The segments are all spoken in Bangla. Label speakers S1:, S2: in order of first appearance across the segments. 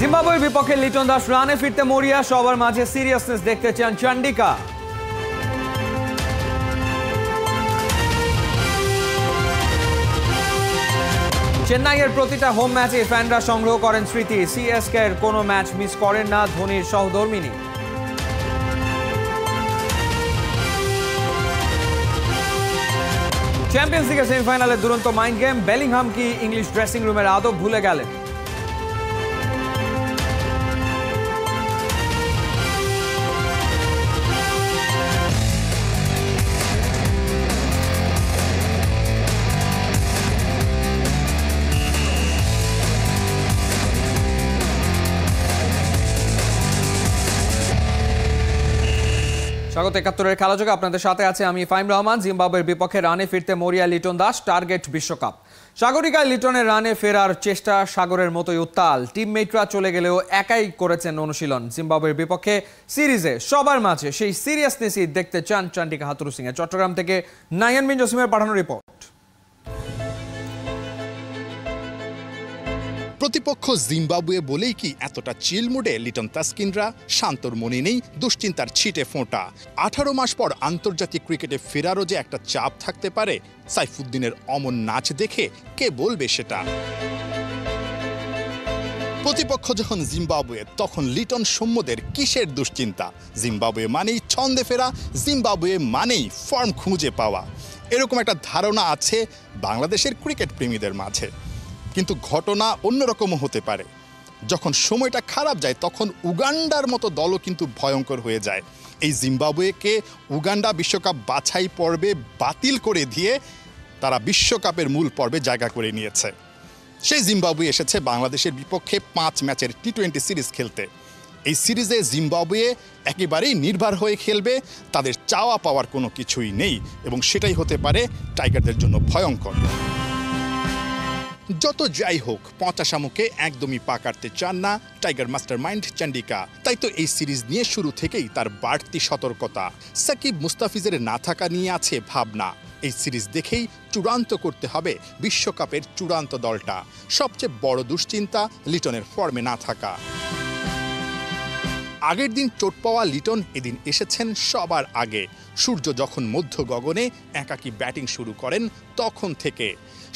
S1: জিম্বাবুয়ের বিপক্ষে লিটন দাস রানে ফিরতে মরিয়া, সবার মাঝে সিরিয়াসনেস দেখতে চান চন্ডিকা। চেন্নাইয়ের প্রতিটা হোম ম্যাচে ফ্যানরা সংগ্রহ করেন স্মৃতি। সিএসকে এর কোনো ম্যাচ মিস করেন না ধোনির সহধর্মিনী। চ্যাম্পিয়ন্স লিগের সেমিফাইনালে দুরন্ত মাইন্ড গেম, বেলিংহাম কি ইংলিশ ড্রেসিং রুমের আদব ভুলে গেলেন? স্বাগত ৭১-এর খেলাযোগে, আপনাদের সাথে আছে আমি ফাহিম রহমান। জিম্বাবুয়ের বিপক্ষে রানে ফিরতে মরিয়া লিটন দাস, টার্গেট বিশ্বকাপ। সাগরিকায় লিটনের রানে ফেরার চেষ্টা সাগরের মতোই উত্তাল। টিমমেটরা চলে গেলেও একাই করেছেন অনুশীলন। জিম্বাবুয়ের বিপক্ষে সিরিজে সবার মাঝে সেই সিরিয়াসনেসই দেখতে চান চন্ডিকা হাথুরুসিংহে। চট্টগ্রাম থেকে নাইয়ান বিন জসিমের পাঠানো রিপোর্ট।
S2: প্রতিপক্ষ জিম্বাবুয়ে বলেই কি এতটা চিল মুডে লিটন তাসকিনরা? শান্তর মনে নেই দুশ্চিন্তার ছিটে ফোঁটা। 18 মাস পর আন্তর্জাতিক ক্রিকেটে ফেরারও যে একটা চাপ থাকতে পারে, সাইফুদ্দিনের অমন নাচ দেখে কে বলবে সেটা? প্রতিপক্ষ যখন জিম্বাবুয়ে, তখন লিটন সৌম্যদের কিসের দুশ্চিন্তা? জিম্বাবুয়ে মানেই ছন্দে ফেরা, জিম্বাবুয়ে মানেই ফর্ম খুঁজে পাওয়া, এরকম একটা ধারণা আছে বাংলাদেশের ক্রিকেট প্রেমীদের মাঝে। কিন্তু ঘটনা অন্যরকমও হতে পারে। যখন সময়টা খারাপ যায় তখন উগান্ডার মতো দলও কিন্তু ভয়ঙ্কর হয়ে যায়। এই জিম্বাবুয়েকে উগান্ডা বিশ্বকাপ বাছাই পর্বে বাতিল করে দিয়ে তারা বিশ্বকাপের মূল পর্বে জায়গা করে নিয়েছে। সেই জিম্বাবুয়ে এসেছে বাংলাদেশের বিপক্ষে 5 ম্যাচের টি-20 সিরিজ খেলতে। এই সিরিজে জিম্বাবুয়ে একেবারেই নির্ভর হয়ে খেলবে, তাদের চাওয়া পাওয়ার কোনো কিছুই নেই, এবং সেটাই হতে পারে টাইগারদের জন্য ভয়ঙ্কর। যত যাই হোক, 50 মুখে একদমই পা কাটতে চান না টাইগার মাস্টার মাইন্ড চন্ডিকা। তাই তো এই সিরিজ নিয়ে শুরু থেকেই তার বাড়তি সতর্কতা। সাকিব মুস্তাফিজের না থাকা নিয়ে আছে ভাবনা। এই সিরিজ দেখেই চূড়ান্ত করতে হবে বিশ্বকাপের চূড়ান্ত দলটা। সবচেয়ে বড় দুশ্চিন্তা লিটনের ফর্মে না থাকা। আগের দিন চোট পাওয়া লিটন এদিন এসেছেন সবার আগে। সূর্য যখন মধ্য গগনে একাকী ব্যাটিং শুরু করেন তখন থেকে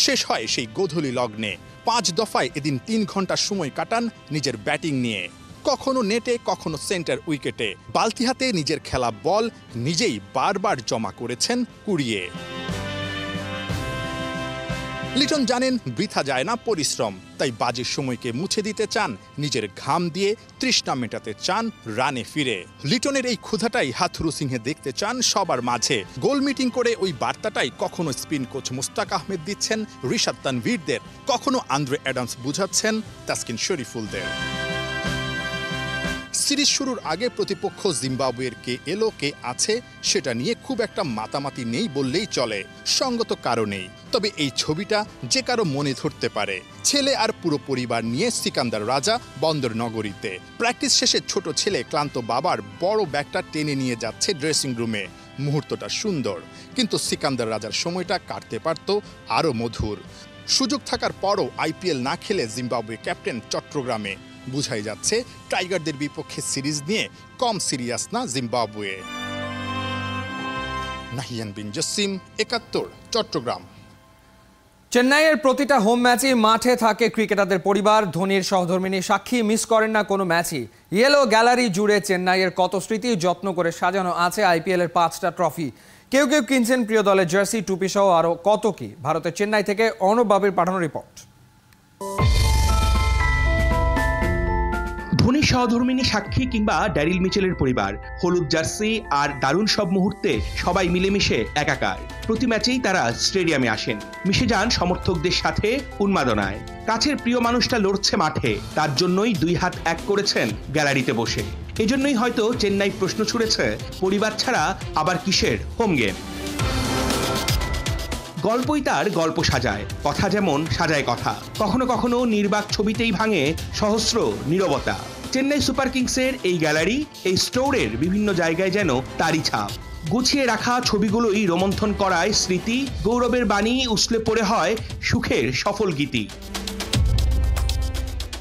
S2: শেষ হয় সেই গোধূলি লগ্নে। 5 দফায় এদিন 3 ঘন্টা সময় কাটান নিজের ব্যাটিং নিয়ে। কখনো নেটে, কখনো সেন্টার উইকেটে। বালতি হাতে নিজের খেলা বল নিজেই বারবার জমা করেছেন কুড়িয়ে। লিটন জানেন বৃথা যায় না পরিশ্রম, তাই বাজে সময়কে মুছে দিতে চান নিজের ঘাম দিয়ে, তৃষ্ণা মেটাতে চান রানে ফিরে। লিটনের এই ক্ষুধাটাই হাথুরুসিংহে দেখতে চান সবার মাঝে। গোল মিটিং করে ওই বার্তাটাই কখনো স্পিন কোচ মুস্তাক আহমেদ দিচ্ছেন রিশাদ তানভীরদের, কখনো আন্দ্রে অ্যাডামস বুঝাচ্ছেন তাসকিন শরীফুলদের। সিরিজ শুরুর আগে প্রতিপক্ষ জিম্বাবুয়ের কে এলো কে আছে সেটা নিয়ে খুব একটা মাতামাতি নেই বললেই চলে, সঙ্গত কারণেই। তবে এই ছবিটা যে কারো মনে ধরতে পারে। ছেলে আর পুরো পরিবার নিয়ে সিকান্দার রাজা বন্দর নগরীতে। প্র্যাকটিস শেষে ছোট ছেলে ক্লান্ত বাবার বড় ব্যাগটা টেনে নিয়ে যাচ্ছে ড্রেসিং রুমে। মুহূর্তটা সুন্দর, কিন্তু সিকান্দার রাজার সময়টা কাটতে পারত আরও মধুর। সুযোগ থাকার পরও আইপিএল না খেলে জিম্বাবুয়ে ক্যাপ্টেন চট্টগ্রামে। বুঝাই যাচ্ছে টাইগারদের বিপক্ষে সিরিজ নিয়ে কম সিরিয়াস না জিম্বাবুয়ে। নাহিয়ান বিন জসিম, ৭১, চট্টগ্রাম।
S1: চেন্নাইয়ের প্রতিটা হোম ম্যাচে মাঠে থাকে ক্রিকেটারদের পরিবার। ধোনির সহধর্মিনী সাক্ষী, মিস করেন না কোনো ম্যাচই। ইয়েলো গ্যালারি জুড়ে চেন্নাইয়ের কত স্মৃতি যত্ন করে সাজানো আছে। আইপিএলের 5টা ট্রফি, কেউ কেউ কিনছেন প্রিয় দলের জার্সি, টুপি সহ আরও কত কি। ভারতের চেন্নাই থেকে অর্ণব বাবির পাঠানো রিপোর্ট।
S3: ধোনির সহধর্মিনী সাক্ষী কিংবা ড্যারিল মিচেলের পরিবার, হলুদ জার্সি আর দারুণ সব মুহূর্তে সবাই মিলেমিশে একাকার। প্রতি ম্যাচেই তারা স্টেডিয়ামে আসেন, মিশে যান সমর্থকদের সাথে উন্মাদনায়। কাছের প্রিয় মানুষটা লড়ছে মাঠে, তার জন্যই 2 হাত এক করেছেন গ্যালারিতে বসে। এজন্যই হয়তো চেন্নাই প্রশ্ন ছুড়েছে, পরিবার ছাড়া আবার কিসের হোম গেম। গল্পই তার গল্প সাজায়, কথা যেমন সাজায় কথা। কখনো কখনো নির্বাক ছবিতেই ভাঙে সহস্র নীরবতা। চেন্নাই সুপার কিংসের এই গ্যালারি, এই স্টোরের বিভিন্ন জায়গায় যেন তারই ছাপ। গুছিয়ে রাখা ছবিগুলোই রোমন্থন করায় স্মৃতি, গৌরবের বাণী উছলে পড়ে হয় সুখের সফল গীতি।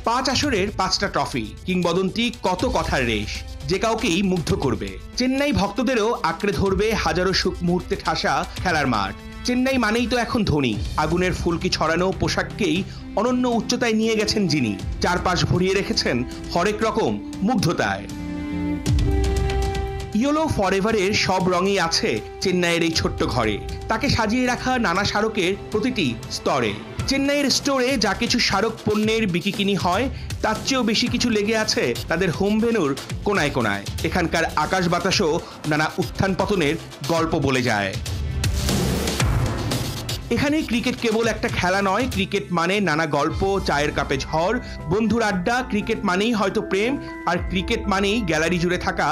S3: 5 আসরের 5টা ট্রফি, কিংবদন্তি কত কথার রেশ, যে কাউকেই মুগ্ধ করবে। চেন্নাই ভক্তদেরও আঁকড়ে ধরবে হাজারো সুখ মুহূর্তে ঠাসা খেলার মাঠ। চেন্নাই মানেই তো এখন ধোনি। আগুনের ফুলকি ছড়ানো পোশাককেই অনন্য উচ্চতায় নিয়ে গেছেন যিনি। চারপাশ ভরিয়ে রেখেছেন হরেক রকম মুগ্ধতায়। ইয়েলো ফরএভারের সব রঙই আছে চেন্নাইয়ের এই ছোট্ট ঘরে। তাকে সাজিয়ে রাখা নানা স্মারকের প্রতিটি স্তরে। চেন্নাইয়ের স্টোরে যা কিছু স্মারক পণ্যের বিকিকিনি হয়, তার চেয়েও বেশি কিছু লেগে আছে তাদের হোম ভেন্যুর কোনায় কোনায়। এখানকার আকাশ বাতাসও নানা উত্থান পতনের গল্প বলে যায়। এখানে ক্রিকেট কেবল একটা খেলা নয়, ক্রিকেট মানে নানা গল্প, চায়ের কাপে ঝড়, বন্ধুর আড্ডা। ক্রিকেট মানেই হয়তো প্রেম, আর ক্রিকেট মানেই গ্যালারি জুড়ে থাকা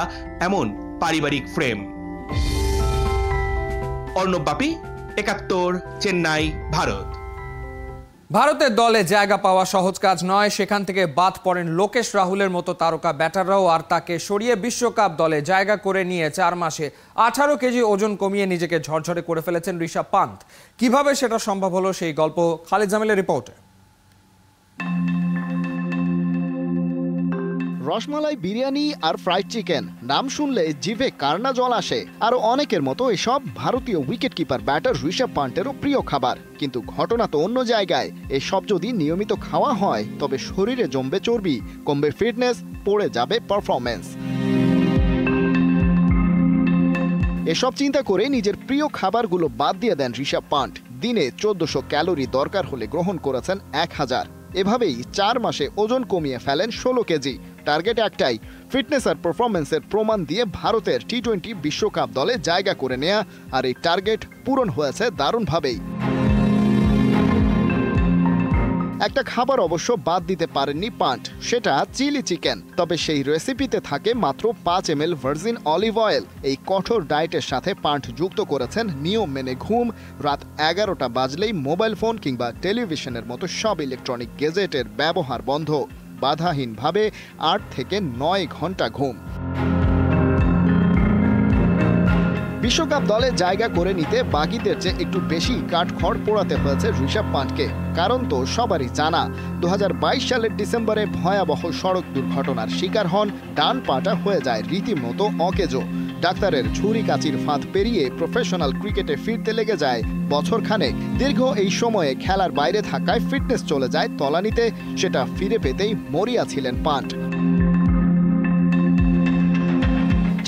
S3: এমন পারিবারিক ফ্রেম। অর্ণব বাপি, ৭১, চেন্নাই, ভারত।
S1: ভারতের দলে জায়গা পাওয়া সহজ কাজ নয়। সেখান থেকে বাদ পড়েন লোকেশ রাহুলের মতো তারকা ব্যাটাররাও, আর তাকে সরিয়ে বিশ্বকাপ দলে জায়গা করে নিয়ে 4 মাসে 18 কেজি ওজন কমিয়ে নিজেকে ঝরঝরে করে ফেলেছেন ঋষভ পান্ত। কিভাবে সেটা সম্ভব হলো, সেই গল্প খালিদ জামিলের রিপোর্টে।
S4: রসমালাই, বিরিয়ানি আর ফ্রাইড চিকেন নাম শুনলে জিভে কান্না জল আসে। আরো অনেকের মতো এসব ভারতীয় উইকেট কিপার ব্যাটার ঋষভ পান্টেরও প্রিয় খাবার। কিন্তু ঘটনা তো অন্য জায়গায়। এসব যদি নিয়মিত খাওয়া হয় তবে শরীরে জমবে চর্বি, কমবে ফিটনেস, পড়ে যাবে পারফরমেন্স। এসব চিন্তা করে নিজের প্রিয় খাবারগুলো বাদ দিয়ে দেন ঋষভ পান্ট। দিনে 1400 ক্যালোরি দরকার হলে গ্রহণ করেছেন 1000। এভাবেই 4 মাসে ওজন কমিয়ে ফেলেন 16 কেজি। টার্গেট একটাই, ফিটনেস আর পারফরমেন্সের প্রমাণ দিয়ে ভারতের টি-20 বিশ্বকাপ দলে জায়গা করে নেয়া। আর এই টার্গেট পূরণ হয়েছে দারুণভাবেই। একটা খাবার অবশ্য বাদ দিতে পারেননি পান্ট, সেটা চিলি চিকেন। তবে সেই রেসিপিতে থাকে মাত্র 5 ml ভার্জিন অলিভ অয়েল। এই কঠোর ডায়েটের সাথে পান্ট যুক্ত করেছেন নিয়ম মেনে ঘুম। রাত 11টা বাজলেই মোবাইল ফোন কিংবা টেলিভিশনের মতো সব ইলেকট্রনিক গেজেটের ব্যবহার বন্ধ। বাধাহীনভাবে 8 থেকে 9 ঘন্টা ঘুম। বিশ্বকাপ দলে জায়গা করে নিতে বাকিদের চেয়ে একটু বেশি কাঠখড় পোড়াতে হয়েছে ঋষভ পান্টকে। কারণ তো সবারই জানা, 2022 সালের ডিসেম্বরে ভয়াবহ সড়ক দুর্ঘটনার শিকার হন। ডান পাটা হয়ে যায় রীতিমতো অকেজো। ডাক্তারের ছুরি কাচির ফাঁদ পেরিয়ে প্রফেশনাল ক্রিকেটে ফিরতে লেগে যায় বছরখানেক। দীর্ঘ এই সময়ে খেলার বাইরে থাকায় ফিটনেস চলে যায় তলানিতে। সেটা ফিরে পেতেই মরিয়া ছিলেন পান্ট।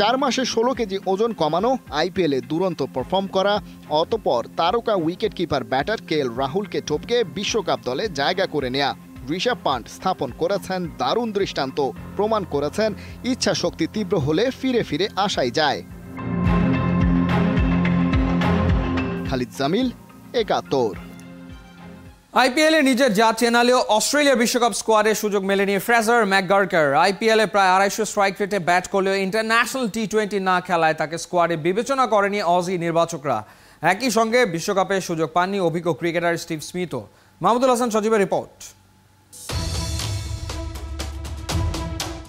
S4: 4 মাসে 16 কেজি ওজন কমানো, আইপিএলে দুরন্ত পারফর্ম করা, অতঃপর তারকা উইকেট কিপার ব্যাটার কেএল রাহুলকে টপকে বিশ্বকাপ দলে জায়গা করে নেয়া। ঋষভ পান্ট স্থাপন করেছেন দারুণ দৃষ্টান্ত। প্রমাণ করেছেন ইচ্ছা শক্তি তীব্র হলে ফিরে ফিরে আসাই যায়। খালিদ জামিল, ৭১।
S1: আইপিএলে নিজের যা চেনালেও অস্ট্রেলিয়া বিশ্বকাপ স্কোয়াডে সুযোগ মেলেনি ফ্রেজার ম্যাকগার্কার। আইপিএলে প্রায় 250 স্ট্রাইক রেটে ব্যাট করলেও ইন্টারন্যাশনাল টি-20 না খেলায় তাকে স্কোয়াডে বিবেচনা করেনি অজি নির্বাচকরা। একই সঙ্গে বিশ্বকাপে সুযোগ পাননি অভিজ্ঞ ক্রিকেটার স্টিভ স্মিথও। মাহমুদুল হাসান সজীবের রিপোর্ট।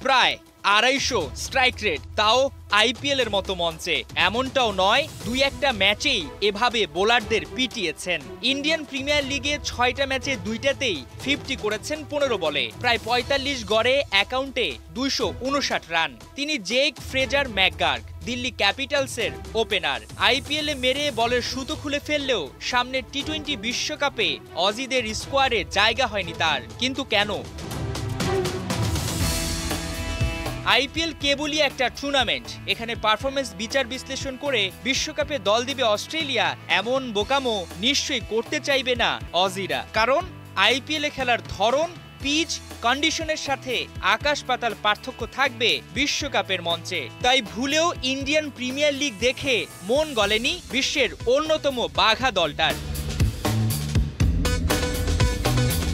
S5: প্রায় 250 স্ট্রাইক রেট, তাও আইপিএল এর মতো মঞ্চে। এমনটাও নয়, 2-1টা ম্যাচেই এভাবে বোলারদের পিটিয়েছেন। ইন্ডিয়ান প্রিমিয়ার লিগে 6টা ম্যাচে 2টাতেই 50 করেছেন 15 বলে। প্রায় 45 গড়ে অ্যাকাউন্টে 259 রান। তিনি জেক ফ্রেজার ম্যাকগার্ক, দিল্লি ক্যাপিটালসের ওপেনার। আইপিএলে মেরে বলের সুতো খুলে ফেললেও সামনের টি-20 বিশ্বকাপে অজিদের স্কোয়াডে জায়গা হয়নি তার। কিন্তু কেন? আইপিএল কেবলই একটা টুর্নামেন্ট। এখানে পারফরমেন্স বিচার বিশ্লেষণ করে বিশ্বকাপে দল দিবে অস্ট্রেলিয়া, এমন বোকামো নিশ্চয়ই করতে চাইবে না অজিরা। কারণ আইপিএলে খেলার ধরন, পিচ, কন্ডিশনের সাথে আকাশ পাতাল পার্থক্য থাকবে বিশ্বকাপের মঞ্চে। তাই ভুলেও ইন্ডিয়ান প্রিমিয়ার লিগ দেখে মন গলেনি বিশ্বের অন্যতম বাঘা দলটার।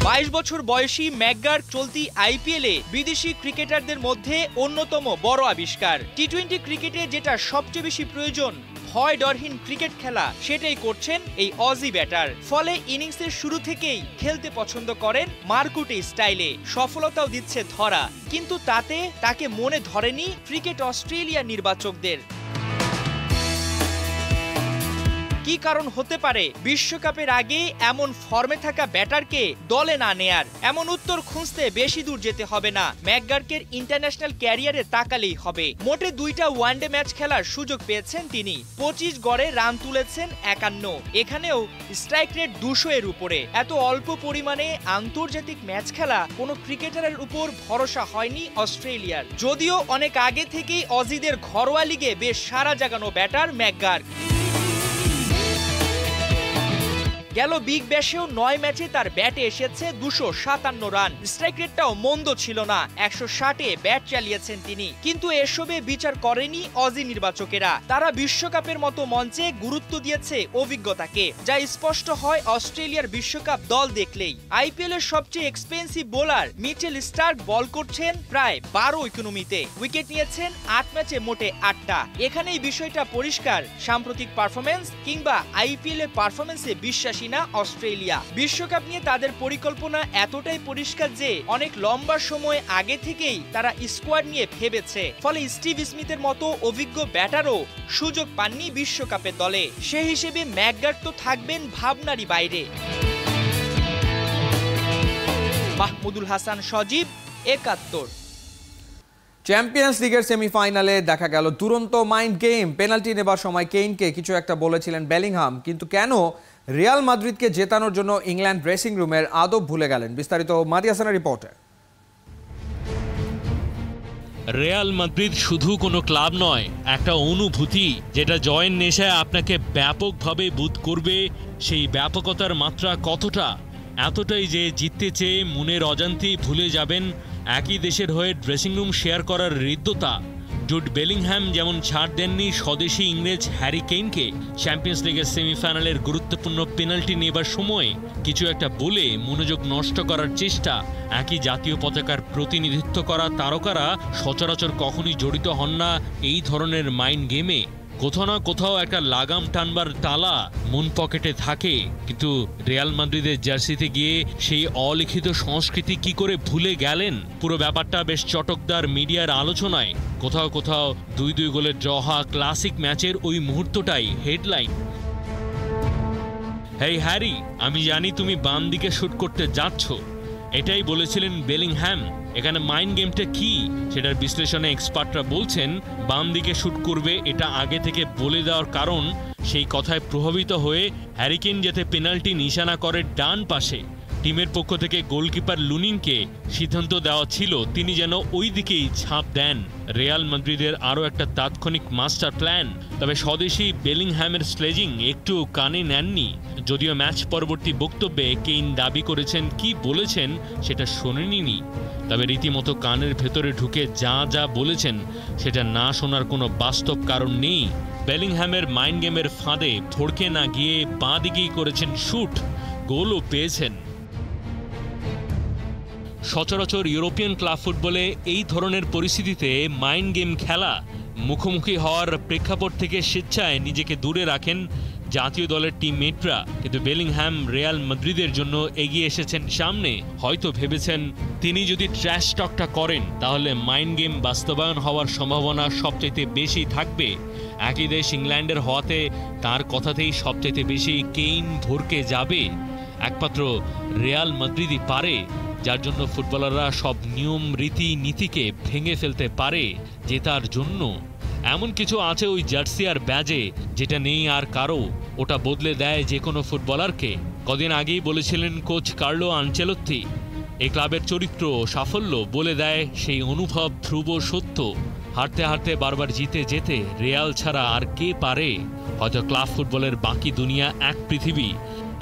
S5: 22 বছর বয়সী ম্যাকগার্ক চলতি আইপিএলে বিদেশি ক্রিকেটারদের মধ্যে অন্যতম বড় আবিষ্কার। টি-20 ক্রিকেটে যেটা সবচেয়ে বেশি প্রয়োজন, ভয় ডরহীন ক্রিকেট খেলা, সেটাই করছেন এই অজি ব্যাটার। ফলে ইনিংসের শুরু থেকেই খেলতে পছন্দ করেন মারকুটে স্টাইলে। সফলতাও দিচ্ছে ধরা, কিন্তু তাতে তাকে মনে ধরেনি ক্রিকেট অস্ট্রেলিয়া নির্বাচকদের। কি কারণ হতে পারে বিশ্বকাপের আগে এমন ফর্মে থাকা ব্যাটারকে দলে না নেয়ার? এমন উত্তর খুঁজতে বেশি দূর যেতে হবে না, ম্যাকগার্কের ইন্টারন্যাশনাল ক্যারিয়ারে তাকালেই হবে। মোটে 2টা ওয়ানডে ম্যাচ খেলার সুযোগ পেয়েছেন তিনি, 25 গড়ে রান তুলেছেন 51, এখানেও স্ট্রাইক রেট 200 এর উপরে। এত অল্প পরিমাণে আন্তর্জাতিক ম্যাচ খেলা কোনো ক্রিকেটারের উপর ভরসা হয়নি অস্ট্রেলিয়ার, যদিও অনেক আগে থেকেই অজিদের ঘরোয়া লিগে বেশ সাড়া জাগানো ব্যাটার ম্যাকগার্ক। গেল বিগ ব্যাশেও 9 ম্যাচে তার ব্যাটে এসেছে 257 রান, স্ট্রাইক রেটটাও মন্দ ছিল না, 160-এ ব্যাট চালিয়েছেন তিনি। কিন্তু এসবে বিচার করেনি অজি নির্বাচকেরা, তারা বিশ্বকাপের মতো মঞ্চে গুরুত্ব দিয়েছে অভিজ্ঞতাকে, যা স্পষ্ট হয় অস্ট্রেলিয়ার বিশ্বকাপ দল দেখলেই। আইপিএল এর সবচেয়ে এক্সপেন্সিভ বোলার মিচেল স্টার্ক বল করছেন প্রায় 12 ইকোনমিতে, উইকেট নিয়েছেন 8 ম্যাচে মোটে 8টা। এখানেই বিষয়টা পরিষ্কার, সাম্প্রতিক পারফরমেন্স কিংবা আইপিএল এর পারফরমেন্সে বিশ্বাস না অস্ট্রেলিয়া। বিশ্বকাপ নিয়ে তাদের পরিকল্পনা এতটাই পরিষ্কার যে অনেক লম্বা সময় আগে থেকেই তারা স্কোয়াড নিয়ে ভেবেছে, ফলে স্টিভ স্মিথের মতো অভিজ্ঞ ব্যাটারও সুযোগ পাননি বিশ্বকাপের দলে। সেই হিসেবে ম্যাকগার্ক তো থাকবেন ভাবনারই বাইরে। মাহমুদুল হাসান সজীব, 71।
S1: চ্যাম্পিয়ন্স লিগের সেমিফাইনালে দেখা গেল দুরন্ত মাইন্ড গেম। পেনাল্টি নেবার সময় কেইনকে কিছু একটা বলেছিলেন বেলিংহাম, কিন্তু কেন রিয়াল মাদ্রিদকে জেতানোর জন্য ইংল্যান্ড ড্রেসিং রুমের আদব ভুলে গেলেন? বিস্তারিত মাদি হাসানের রিপোর্টে।
S6: রিয়াল মাদ্রিদ শুধু কোনো ক্লাব নয়, একটা অনুভূতি যেটা জয়ের নেশায় আপনাকে ব্যাপকভাবে বুধ করবে। সেই ব্যাপকতার মাত্রা কতটা? এতটাই যে জিততে চেয়ে মনের অজান্তেই ভুলে যাবেন একই দেশের হয়ে ড্রেসিং রুম শেয়ার করার হৃদ্যতা। জুড বেলিংহ্যাম যেমন ছাড় দেননি স্বদেশি ইংরেজ হ্যারি কেইনকে চ্যাম্পিয়ন্স লিগের সেমিফাইনালের গুরুত্বপূর্ণ পেনাল্টি নেবার সময় কিছু একটা বলে মনোযোগ নষ্ট করার চেষ্টা। একই জাতীয় পতাকার প্রতিনিধিত্ব করা তারকারা সচরাচর কখনোই জড়িত হন না এই ধরনের মাইন্ড গেমে। কোথাও না কোথাও একটা লাগাম টানবার তালা মন পকেটে থাকে, কিন্তু রিয়াল মাদ্রিদের জার্সিতে গিয়ে সেই অলিখিত সংস্কৃতি কি করে ভুলে গেলেন? পুরো ব্যাপারটা বেশ চটকদার মিডিয়ার আলোচনায়। কোথাও কোথাও 2-2 গোলের ড্র হওয়া ক্লাসিক ম্যাচের ওই মুহূর্তটাই হেডলাইন। হেই হ্যারি, আমি জানি তুমি বাম দিকে শুট করতে যাচ্ছ, এটাই বলেছিলেন বেলিংহ্যাম। এখানে মাইন্ড গেমটা কি সেটার বিশ্লেষণে এক্সপার্টরা বলছেন বাম দিকে শুট করবে এটা আগে থেকে বলে দেওয়ার কারণ সেই কথায় প্রভাবিত হয়ে হ্যারি কেইন যাতে পেনাল্টি নিশানা করে ডান পাশে। টিমের পক্ষ থেকে গোলকিপার লুনিনকে সিদ্ধান্ত দেওয়া ছিল তিনি যেন ওই দিকেই ঝাঁপ দেন। রিয়াল মাদ্রিদের আরও একটা তাৎক্ষণিক মাস্টার প্ল্যান। তবে স্বদেশী বেলিংহ্যামের স্লেজিং একটু কানে নেননি। যদিও ম্যাচ পরবর্তী বক্তব্যে কেইন দাবি করেছেন কি বলেছেন সেটা শোনেননি, তবে রীতিমতো কানের ভেতরে ঢুকে যা যা বলেছেন সেটা না শোনার কোনো বাস্তব কারণ নেই। বেলিংহ্যামের মাইন্ড গেমের ফাঁদে ফড়কে না গিয়ে বাঁ দিকেই করেছেন শুট, গোলও পেয়েছেন। সচরাচর ইউরোপিয়ান ক্লাব ফুটবলে এই ধরনের পরিস্থিতিতে মাইন্ড গেম খেলা মুখোমুখি হওয়ার প্রেক্ষাপট থেকে স্বেচ্ছায় নিজেকে দূরে রাখেন জাতীয় দলের টিমমেটরা, কিন্তু বেলিংহ্যাম রিয়াল মাদ্রিদের জন্য এগিয়ে এসেছেন সামনে। হয়তো ভেবেছেন তিনি যদি ট্র্যাশ টকটা করেন তাহলে মাইন্ড গেম বাস্তবায়ন হওয়ার সম্ভাবনা সবচাইতে বেশি থাকবে। একই দেশ ইংল্যান্ডের হওয়াতে তার কথাতেই সবচাইতে বেশি কেইন ভরকে যাবে। একমাত্র রিয়াল মাদ্রিদই পারে, যার জন্য ফুটবলাররা সব নিয়ম রীতি নীতিকে ভেঙে ফেলতে পারে জেতার জন্য। এমন কিছু আছে ওই জার্সি আর ব্যাজে যেটা নেই আর কারো, ওটা বদলে দেয় যে কোনো ফুটবলারকে। কদিন আগেই বলেছিলেন কোচ কার্লো আনচেলত্তি, এই ক্লাবের চরিত্র সাফল্য বলে দেয় সেই অনুভব ধ্রুব সত্য। হারতে হারতে বারবার জিতে যেতে রিয়াল ছাড়া আর কে পারে? হয়তো ক্লাব ফুটবলের বাকি দুনিয়া এক পৃথিবী,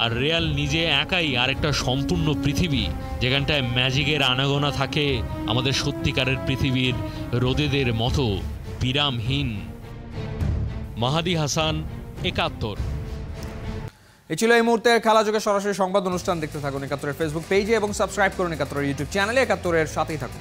S6: আর রিয়াল নিজে একাই আরেকটা সম্পূর্ণ পৃথিবী, যেখানটায় ম্যাজিকের আনাগোনা থাকে আমাদের সত্যিকারের পৃথিবীর রোদেদের মতো বিরামহীন। মাহাদি হাসান, 71।
S1: এই ছিল এই মুহূর্তের খেলাযোগে সরাসরি সংবাদ অনুষ্ঠান। দেখতে থাকুন 71-এর ফেসবুক পেজে এবং সাবস্ক্রাইব করুন 71-এর ইউটিউব চ্যানেলে। 71-এর সাথেই থাকুন।